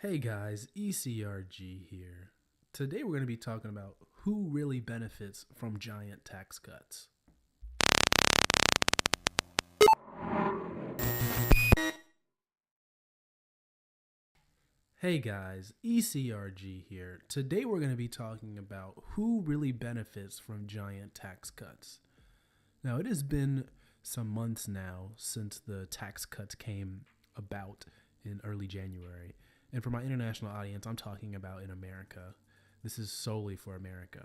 Hey guys, ECRG here. Today we're going to be talking about who really benefits from giant tax cuts. Hey guys, ECRG here. Today we're going to be talking about who really benefits from giant tax cuts. Now, it has been some months now since the tax cuts came about in early January. And for my international audience, I'm talking about in America. This is solely for America.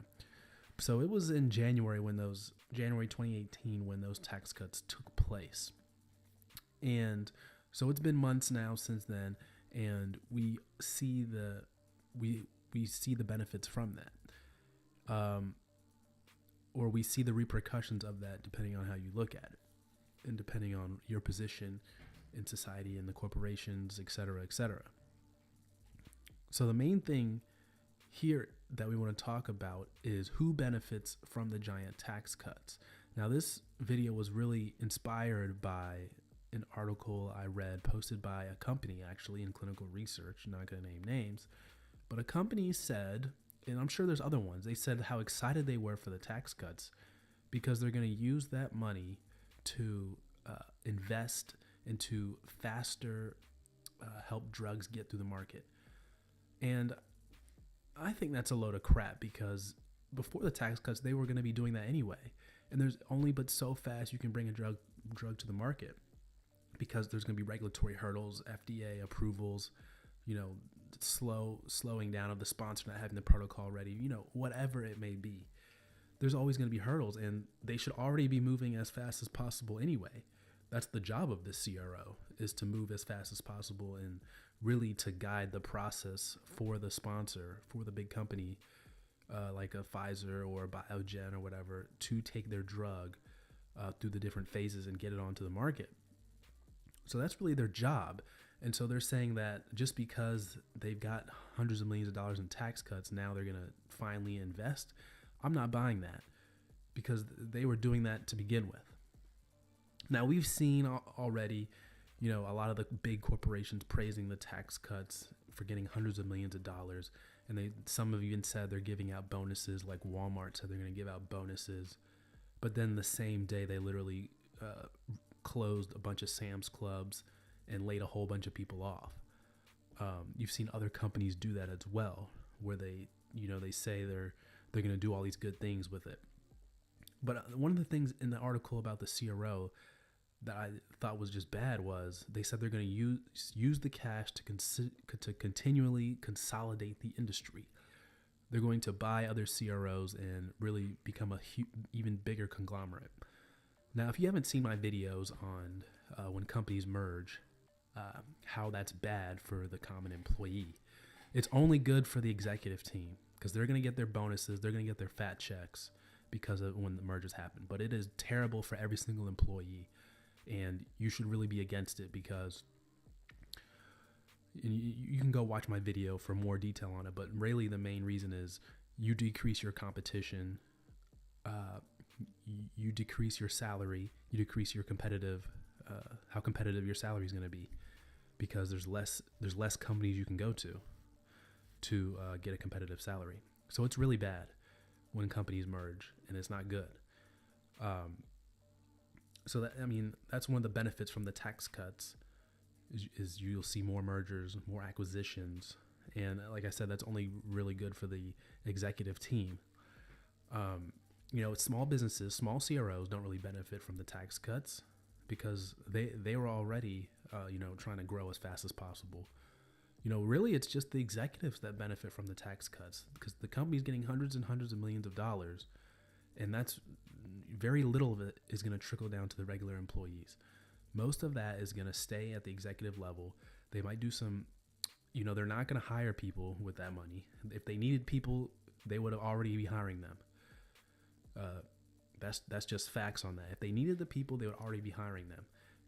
So it was in January 2018 when those tax cuts took place. And so it's been months now since then, and we see the benefits from that. Or we see the repercussions of that depending on how you look at it and depending on your position in society and the corporations, et cetera, et cetera. So the main thing here that we want to talk about is who benefits from the giant tax cuts. Now, this video was really inspired by an article I read posted by a company actually in clinical research, not going to name names, but a company said, and I'm sure there's other ones, they said how excited they were for the tax cuts because they're going to use that money to invest into faster help drugs get through the market. And I think that's a load of crap because before the tax cuts, they were going to be doing that anyway. And there's only but so fast you can bring a drug to the market because there's going to be regulatory hurdles, FDA approvals, slowing down of the sponsor not having the protocol ready, whatever it may be. There's always going to be hurdles, and they should already be moving as fast as possible anyway. That's the job of this CRO, is to move as fast as possible and really to guide the process for the sponsor, for the big company, like a Pfizer or a Biogen or whatever, to take their drug through the different phases and get it onto the market. So that's really their job. And so they're saying that just because they've got hundreds of millions of dollars in tax cuts, now they're going to finally invest. I'm not buying that because they were doing that to begin with. Now, we've seen already, a lot of the big corporations praising the tax cuts for getting hundreds of millions of dollars. And some have even said they're giving out bonuses, like Walmart said they're going to give out bonuses. But then the same day, they literally closed a bunch of Sam's Clubs and laid a whole bunch of people off. You've seen other companies do that as well, where they say they're going to do all these good things with it. But one of the things in the article about the CRO that I thought was just bad was they said they're going to use the cash to continually consolidate the industry. They're going to buy other CROs and really become a even bigger conglomerate. Now, if you haven't seen my videos on when companies merge, how that's bad for the common employee, it's only good for the executive team because they're going to get their bonuses, they're going to get their fat checks because of when the mergers happen. But it is terrible for every single employee, and you should really be against it because you can go watch my video for more detail on it. But really, the main reason is you decrease your competition. You decrease your salary, you decrease your how competitive your salary is going to be because there's less companies you can go to get a competitive salary. So it's really bad when companies merge, and it's not good. That's one of the benefits from the tax cuts is you'll see more mergers, more acquisitions. And like I said, that's only really good for the executive team. Small businesses, small CROs don't really benefit from the tax cuts because they were already, trying to grow as fast as possible. Really it's just the executives that benefit from the tax cuts because the company's getting hundreds and hundreds of millions of dollars, and that's very little of it is going to trickle down to the regular employees. Most of that is going to stay at the executive level. They might do some, they're not going to hire people with that money. If they needed people, they would have already be hiring them. That's just facts on that. If they needed the people, they would already be hiring them.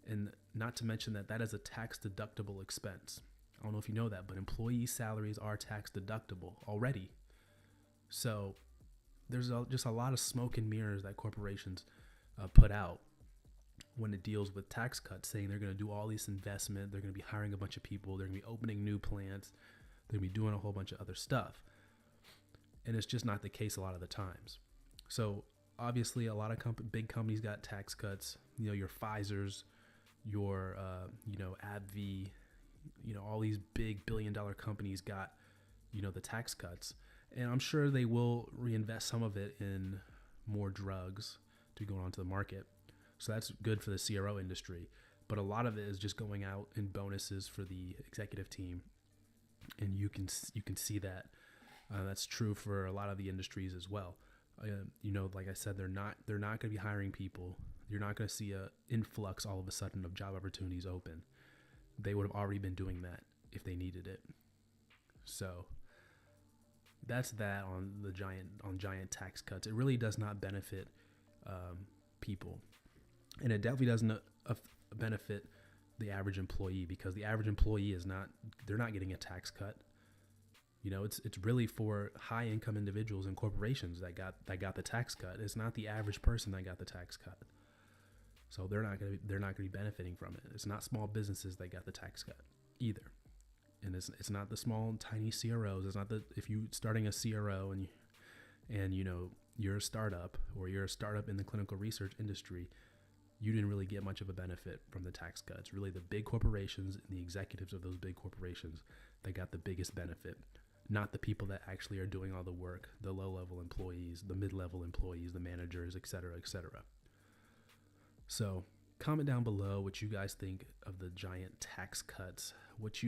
And not to mention that is a tax deductible expense. I don't know if you know that, but employee salaries are tax deductible already. So there's just a lot of smoke and mirrors that corporations put out when it deals with tax cuts, saying they're going to do all this investment, they're going to be hiring a bunch of people, they're going to be opening new plants, They'll be doing a whole bunch of other stuff. And it's just not the case a lot of the times. So obviously, a lot of big companies got tax cuts. You know, your Pfizer's, your AbbVie, all these big billion-dollar companies got, the tax cuts. And I'm sure they will reinvest some of it in more drugs to go onto the market. So that's good for the CRO industry. But a lot of it is just going out in bonuses for the executive team. And you can see that. That's true for a lot of the industries as well. Like I said, they're not going to be hiring people. You're not going to see a influx all of a sudden of job opportunities open. They would have already been doing that if they needed it. So that's that on giant tax cuts. It really does not benefit people, and it definitely doesn't benefit the average employee, because the average employee they're not getting a tax cut. It's really for high income individuals and corporations that got the tax cut. It's not the average person that got the tax cut. So they're not going to be benefiting from it. It's not small businesses that got the tax cut either. And it's not the small tiny CROs. It's not if you starting a CRO and you're a startup, or you're a startup in the clinical research industry, you didn't really get much of a benefit from the tax cuts. Really, the big corporations and the executives of those big corporations that got the biggest benefit, not the people that actually are doing all the work, the low-level employees, the mid-level employees, the managers, et cetera, et cetera. So comment down below what you guys think of the giant tax cuts,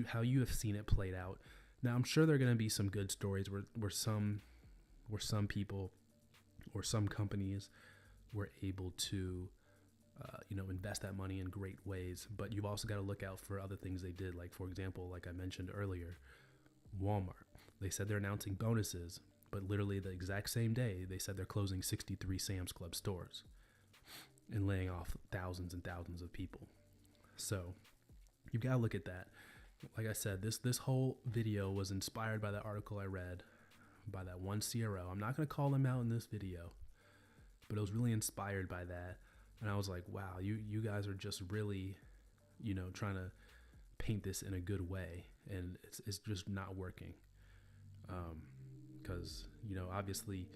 how you have seen it played out. Now, I'm sure there are going to be some good stories where some people or some companies were able to invest that money in great ways. But you've also got to look out for other things they did. Like, for example, like I mentioned earlier, Walmart. They said they're announcing bonuses, but literally the exact same day, they said they're closing 63 Sam's Club stores and laying off thousands and thousands of people. So you've got to look at that. Like I said, this whole video was inspired by that article I read by that one CRO. I'm not going to call them out in this video, but it was really inspired by that. And I was like, wow, you guys are just really, trying to paint this in a good way. And it's just not working. Because, obviously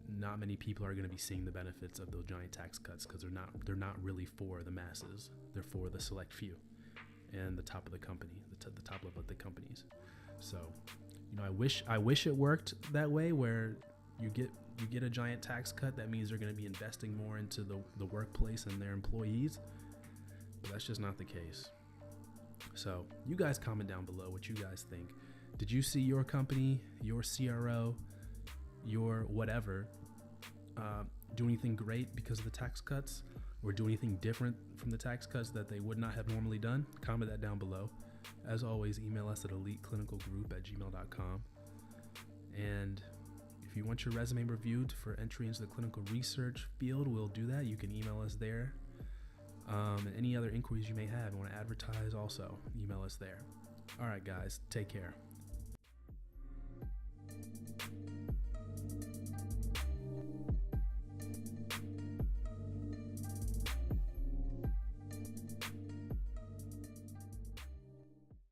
not many people are going to be seeing the benefits of those giant tax cuts, because they're not really for the masses. They're for the select few and the top of the company, the top level of the companies. So, I wish it worked that way, where you get a giant tax cut. That means they're going to be investing more into the workplace and their employees, but that's just not the case. So you guys comment down below what you guys think. Did you see your company, your CRO, your whatever, do anything great because of the tax cuts, or do anything different from the tax cuts that they would not have normally done? Comment that down below. As always, email us at eliteclinicalgroup@gmail.com. And if you want your resume reviewed for entry into the clinical research field, we'll do that. You can email us there. And any other inquiries you may have, you want to advertise also, email us there. All right, guys, take care.